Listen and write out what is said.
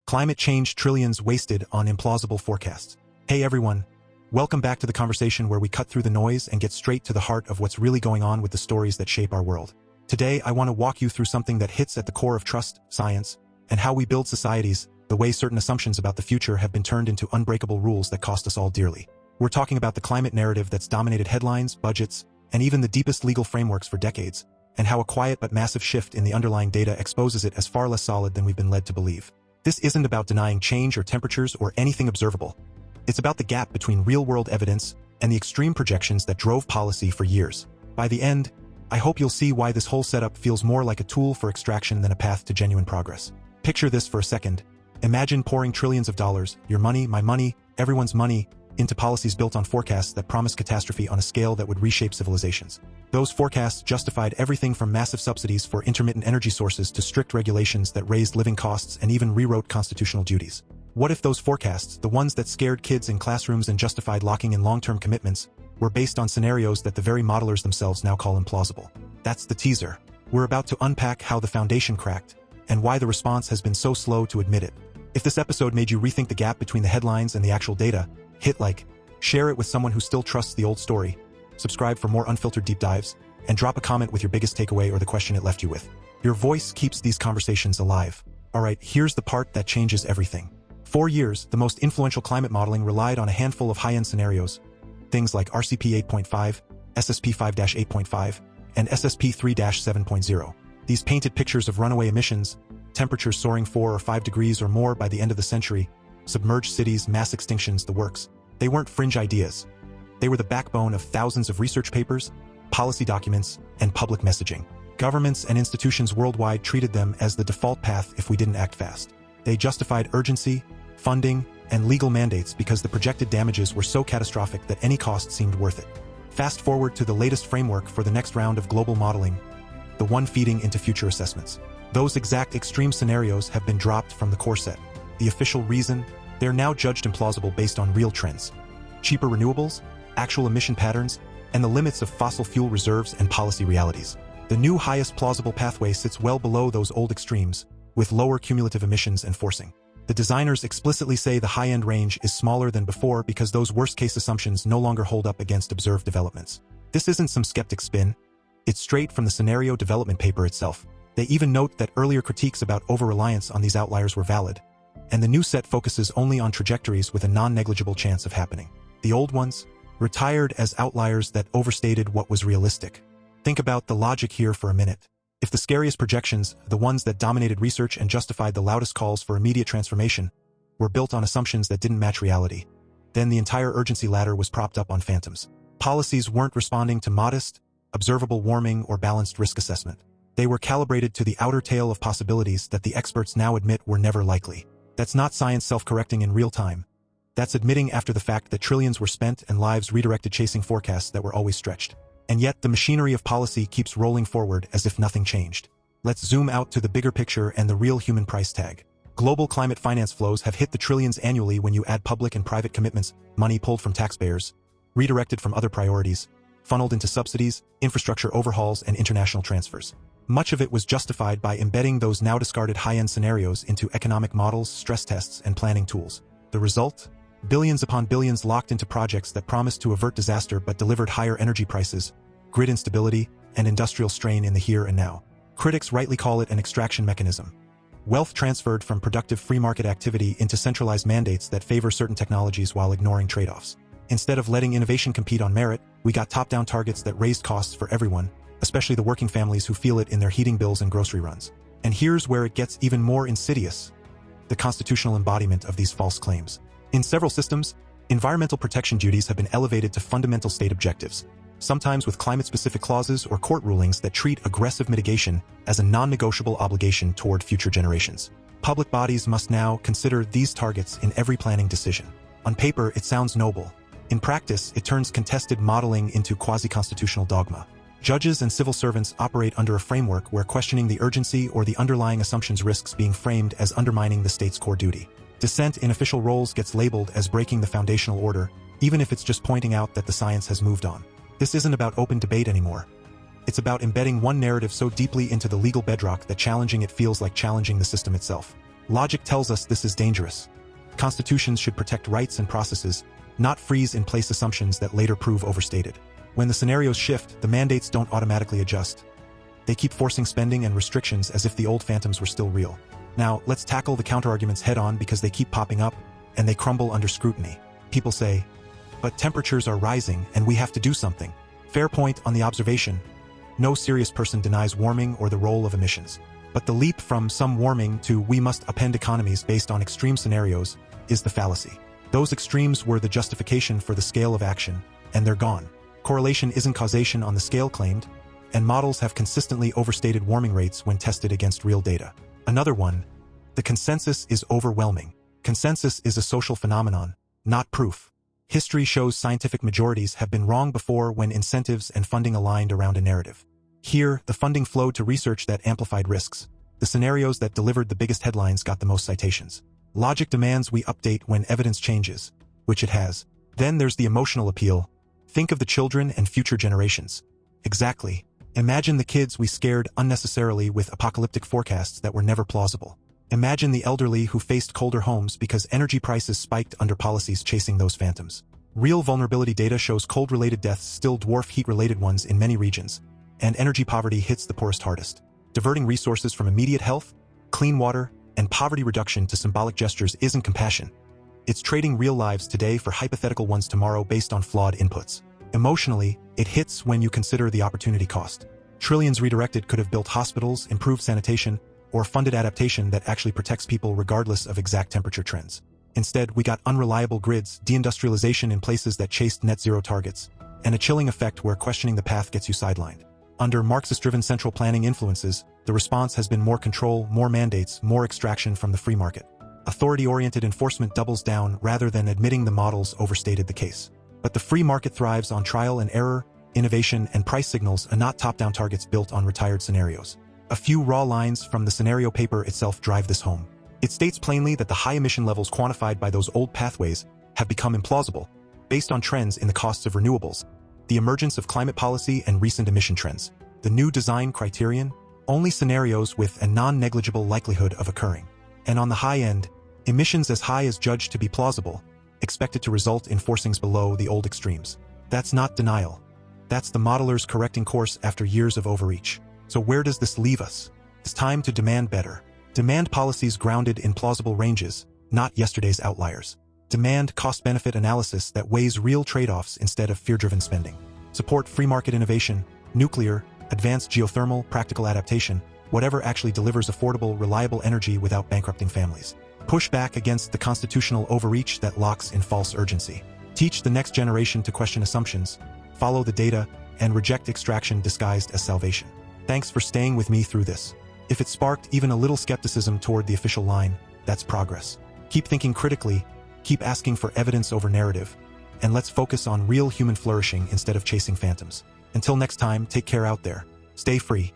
Climate change trillions wasted on implausible forecasts. Hey everyone, welcome back to the conversation where we cut through the noise and get straight to the heart of what's really going on with the stories that shape our world. Today, I want to walk you through something that hits at the core of trust, science, and how we build societies, the way certain assumptions about the future have been turned into unbreakable rules that cost us all dearly. We're talking about the climate narrative that's dominated headlines, budgets, and even the deepest legal frameworks for decades, and how a quiet but massive shift in the underlying data exposes it as far less solid than we've been led to believe. This isn't about denying change or temperatures or anything observable. It's about the gap between real-world evidence and the extreme projections that drove policy for years. By the end, I hope you'll see why this whole setup feels more like a tool for extraction than a path to genuine progress. Picture this for a second. Imagine pouring trillions of dollars, your money, my money, everyone's money, into policies built on forecasts that promise catastrophe on a scale that would reshape civilizations. Those forecasts justified everything from massive subsidies for intermittent energy sources to strict regulations that raised living costs and even rewrote constitutional duties. What if those forecasts, the ones that scared kids in classrooms and justified locking in long-term commitments, were based on scenarios that the very modelers themselves now call implausible? That's the teaser. We're about to unpack how the foundation cracked, and why the response has been so slow to admit it. If this episode made you rethink the gap between the headlines and the actual data, hit like, share it with someone who still trusts the old story, subscribe for more unfiltered deep dives, and drop a comment with your biggest takeaway or the question it left you with. Your voice keeps these conversations alive. Alright, here's the part that changes everything. For years, the most influential climate modeling relied on a handful of high-end scenarios, things like RCP 8.5, SSP 5-8.5, and SSP 3-7.0. These painted pictures of runaway emissions, temperatures soaring 4 or 5 degrees or more by the end of the century, submerged cities, mass extinctions, the works. They weren't fringe ideas. They were the backbone of thousands of research papers, policy documents, and public messaging. Governments and institutions worldwide treated them as the default path if we didn't act fast. They justified urgency, funding, and legal mandates because the projected damages were so catastrophic that any cost seemed worth it. Fast forward to the latest framework for the next round of global modeling, the one feeding into future assessments. Those exact extreme scenarios have been dropped from the core set. The official reason? They're now judged implausible based on real trends. Cheaper renewables, actual emission patterns, and the limits of fossil fuel reserves and policy realities. The new highest plausible pathway sits well below those old extremes, with lower cumulative emissions and forcing. The designers explicitly say the high-end range is smaller than before because those worst-case assumptions no longer hold up against observed developments. This isn't some skeptic spin. It's straight from the scenario development paper itself. They even note that earlier critiques about over-reliance on these outliers were valid, and the new set focuses only on trajectories with a non-negligible chance of happening. The old ones, retired as outliers that overstated what was realistic. Think about the logic here for a minute. If the scariest projections, the ones that dominated research and justified the loudest calls for immediate transformation, were built on assumptions that didn't match reality, then the entire urgency ladder was propped up on phantoms. Policies weren't responding to modest, observable warming or balanced risk assessment. They were calibrated to the outer tail of possibilities that the experts now admit were never likely. That's not science self-correcting in real time. That's admitting after the fact that trillions were spent and lives redirected chasing forecasts that were always stretched. And yet the machinery of policy keeps rolling forward as if nothing changed. Let's zoom out to the bigger picture and the real human price tag. Global climate finance flows have hit the trillions annually when you add public and private commitments, money pulled from taxpayers, redirected from other priorities, funneled into subsidies, infrastructure overhauls, and international transfers. Much of it was justified by embedding those now discarded high-end scenarios into economic models, stress tests, and planning tools. The result? Billions upon billions locked into projects that promised to avert disaster but delivered higher energy prices, grid instability, and industrial strain in the here and now. Critics rightly call it an extraction mechanism. Wealth transferred from productive free market activity into centralized mandates that favor certain technologies while ignoring trade-offs. Instead of letting innovation compete on merit, we got top-down targets that raised costs for everyone, especially the working families who feel it in their heating bills and grocery runs. And here's where it gets even more insidious: the constitutional embodiment of these false claims. In several systems, environmental protection duties have been elevated to fundamental state objectives, sometimes with climate-specific clauses or court rulings that treat aggressive mitigation as a non-negotiable obligation toward future generations. Public bodies must now consider these targets in every planning decision. On paper, it sounds noble. In practice, it turns contested modeling into quasi-constitutional dogma. Judges and civil servants operate under a framework where questioning the urgency or the underlying assumptions risks being framed as undermining the state's core duty. Dissent in official roles gets labeled as breaking the foundational order, even if it's just pointing out that the science has moved on. This isn't about open debate anymore. It's about embedding one narrative so deeply into the legal bedrock that challenging it feels like challenging the system itself. Logic tells us this is dangerous. Constitutions should protect rights and processes, not freeze-in-place assumptions that later prove overstated. When the scenarios shift, the mandates don't automatically adjust. They keep forcing spending and restrictions as if the old phantoms were still real. Now, let's tackle the counterarguments head-on because they keep popping up, and they crumble under scrutiny. People say, but temperatures are rising and we have to do something. Fair point on the observation. No serious person denies warming or the role of emissions. But the leap from some warming to we must upend economies based on extreme scenarios is the fallacy. Those extremes were the justification for the scale of action, and they're gone. Correlation isn't causation on the scale claimed, and models have consistently overstated warming rates when tested against real data. Another one, the consensus is overwhelming. Consensus is a social phenomenon, not proof. History shows scientific majorities have been wrong before when incentives and funding aligned around a narrative. Here, the funding flowed to research that amplified risks. The scenarios that delivered the biggest headlines got the most citations. Logic demands we update when evidence changes, which it has. Then there's the emotional appeal. Think of the children and future generations. Exactly. Imagine the kids we scared unnecessarily with apocalyptic forecasts that were never plausible. Imagine the elderly who faced colder homes because energy prices spiked under policies chasing those phantoms. Real vulnerability data shows cold-related deaths still dwarf heat-related ones in many regions, and energy poverty hits the poorest hardest. Diverting resources from immediate health, clean water, and poverty reduction to symbolic gestures isn't compassion. It's trading real lives today for hypothetical ones tomorrow based on flawed inputs. Emotionally, it hits when you consider the opportunity cost. Trillions redirected could have built hospitals, improved sanitation, or funded adaptation that actually protects people regardless of exact temperature trends. Instead, we got unreliable grids, deindustrialization in places that chased net zero targets, and a chilling effect where questioning the path gets you sidelined. Under Marxist-driven central planning influences, the response has been more control, more mandates, more extraction from the free market. Authority-oriented enforcement doubles down rather than admitting the models overstated the case. But the free market thrives on trial and error, innovation, and price signals, and not top-down targets built on retired scenarios. A few raw lines from the scenario paper itself drive this home. It states plainly that the high emission levels quantified by those old pathways have become implausible, based on trends in the costs of renewables, the emergence of climate policy and recent emission trends. The new design criterion, only scenarios with a non-negligible likelihood of occurring. And on the high end, emissions as high as judged to be plausible, expected to result in forcings below the old extremes. That's not denial. That's the modelers correcting course after years of overreach. So where does this leave us? It's time to demand better. Demand policies grounded in plausible ranges, not yesterday's outliers. Demand cost-benefit analysis that weighs real trade-offs instead of fear-driven spending. Support free market innovation, nuclear, advanced geothermal, practical adaptation, whatever actually delivers affordable, reliable energy without bankrupting families. Push back against the constitutional overreach that locks in false urgency. Teach the next generation to question assumptions, follow the data, and reject extraction disguised as salvation. Thanks for staying with me through this. If it sparked even a little skepticism toward the official line, that's progress. Keep thinking critically, keep asking for evidence over narrative, and let's focus on real human flourishing instead of chasing phantoms. Until next time, take care out there. Stay free.